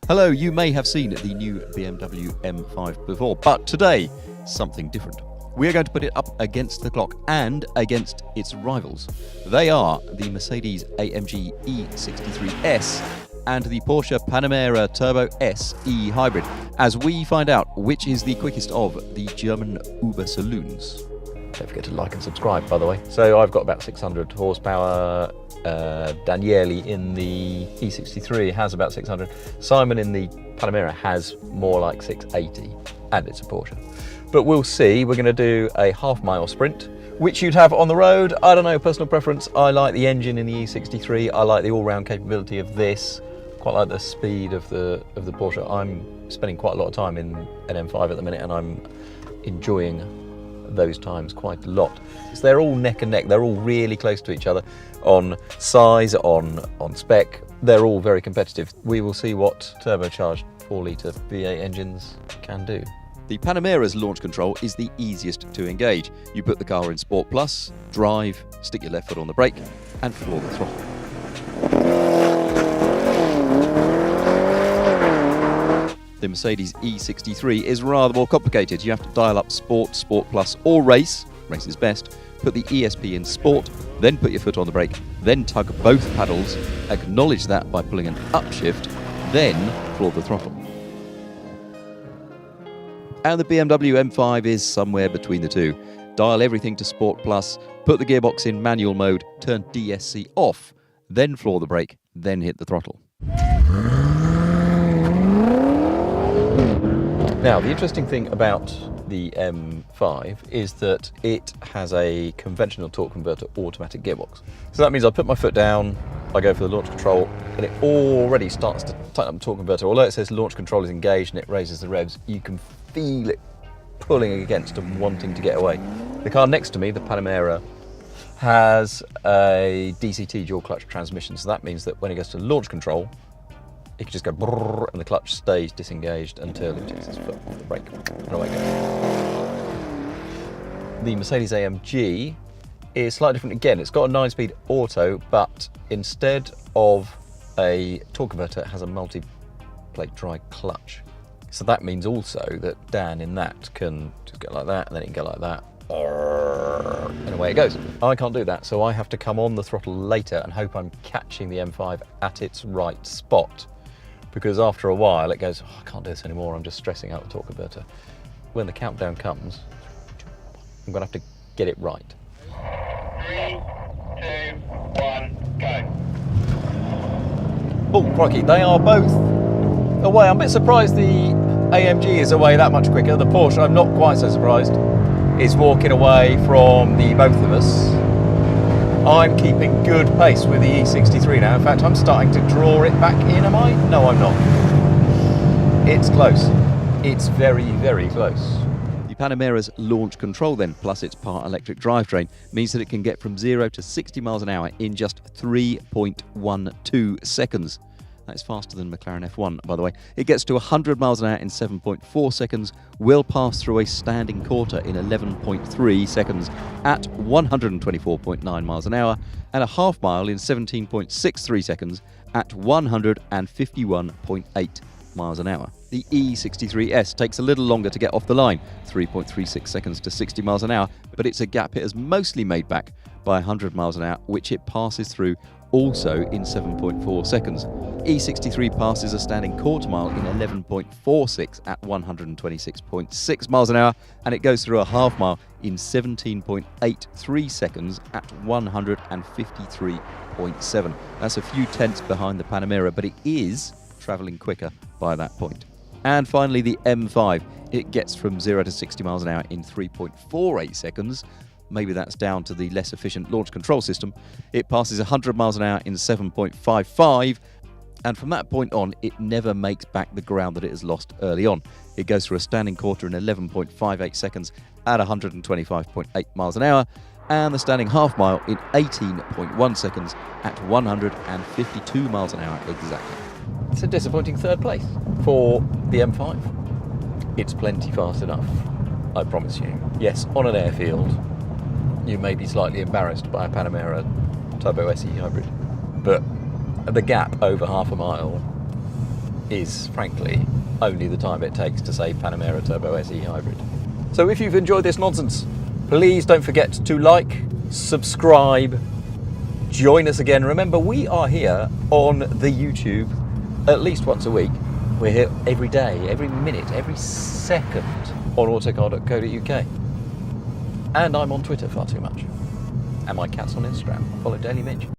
Hello, you may have seen the new BMW M5 before, but today, something different. We are going to put it up against the clock and against its rivals. They are the Mercedes-AMG E63 S and the Porsche Panamera Turbo S E-Hybrid, as we find out which is the quickest of the German Uber saloons. Don't forget to like and subscribe, by the way. So I've got about 600 horsepower. Daniele in the E63 has about 600. Simon in the Panamera has more like 680, and it's a Porsche. But we'll see. We're going to do a half-mile sprint, which you'd have on the road. I don't know, personal preference. I like the engine in the E63. I like the all-round capability of this. Quite like the speed of the Porsche. I'm spending quite a lot of time in an M5 at the minute, and I'm enjoying those times quite a lot. So they're all neck and neck. They're all really close to each other on size, on spec. They're all very competitive. We will see what turbocharged 4-litre V8 engines can do. The Panamera's launch control is the easiest to engage. You put the car in Sport Plus, drive, stick your left foot on the brake, and floor the throttle. The Mercedes E63 is rather more complicated. You have to dial up Sport, Sport Plus, or Race. Race is best. Put the ESP in Sport, then put your foot on the brake, then tug both paddles, acknowledge that by pulling an upshift, then floor the throttle. And the BMW M5 is somewhere between the two. Dial everything to Sport Plus, put the gearbox in manual mode, turn DSC off, then floor the brake, then hit the throttle. Now, the interesting thing about the M5 is that it has a conventional torque converter automatic gearbox. So that means I put my foot down, I go for the launch control, and it already starts to tighten up the torque converter. Although it says launch control is engaged and it raises the revs, you can feel it pulling against and wanting to get away. The car next to me, the Panamera, has a DCT dual clutch transmission. So that means that when it goes to launch control, it can just go brrr, and the clutch stays disengaged until it takes its foot off the brake. And away it goes. The Mercedes-AMG is slightly different again. It's got a 9-speed auto, but instead of a torque converter, it has a multi-plate dry clutch. So that means also that Dan in that can just go like that, and then it can go like that, and away it goes. I can't do that, so I have to come on the throttle later and hope I'm catching the M5 at its right spot. Because after a while it goes, oh, I can't do this anymore, I'm just stressing out the torque converter. When the countdown comes, I'm going to have to get it right. 3, 2, 1, go. Oh, crikey, they are both away. I'm a bit surprised the AMG is away that much quicker. The Porsche, I'm not quite so surprised, is walking away from the both of us. I'm keeping good pace with the E63 now. In fact, I'm starting to draw it back in, am I? No, I'm not. It's close. It's very, very close. The Panamera's launch control then, plus its part electric drivetrain, means that it can get from 0 to 60 miles an hour in just 3.12 seconds. That's faster than McLaren F1, by the way. It gets to 100 miles an hour in 7.4 seconds, will pass through a standing quarter in 11.3 seconds at 124.9 miles an hour, and a half mile in 17.63 seconds at 151.8 miles an hour. The E63 S takes a little longer to get off the line, 3.36 seconds to 60 miles an hour, but it's a gap it has mostly made back by 100 miles an hour, which it passes through also in 7.4 seconds. E63 passes a standing quarter mile in 11.46 at 126.6 miles an hour, and it goes through a half mile in 17.83 seconds at 153.7. That's a few tenths behind the Panamera, but it is travelling quicker by that point. And finally, the M5. It gets from 0 to 60 miles an hour in 3.48 seconds. Maybe that's down to the less efficient launch control system. It passes 100 miles an hour in 7.55, and from that point on, it never makes back the ground that it has lost early on. It goes through a standing quarter in 11.58 seconds at 125.8 miles an hour, and the standing half mile in 18.1 seconds at 152 miles an hour exactly. It's a disappointing third place for the M5. It's plenty fast enough, I promise you. Yes, on an airfield, you may be slightly embarrassed by a Panamera Turbo S hybrid, but the gap over half a mile is, frankly, only the time it takes to say Panamera Turbo S hybrid. So if you've enjoyed this nonsense, please don't forget to like, subscribe, join us again. Remember, we are here on the YouTube at least once a week. We're here every day, every minute, every second on autocar.co.uk. And I'm on Twitter far too much. And my cat's on Instagram. Follow Daily Midge.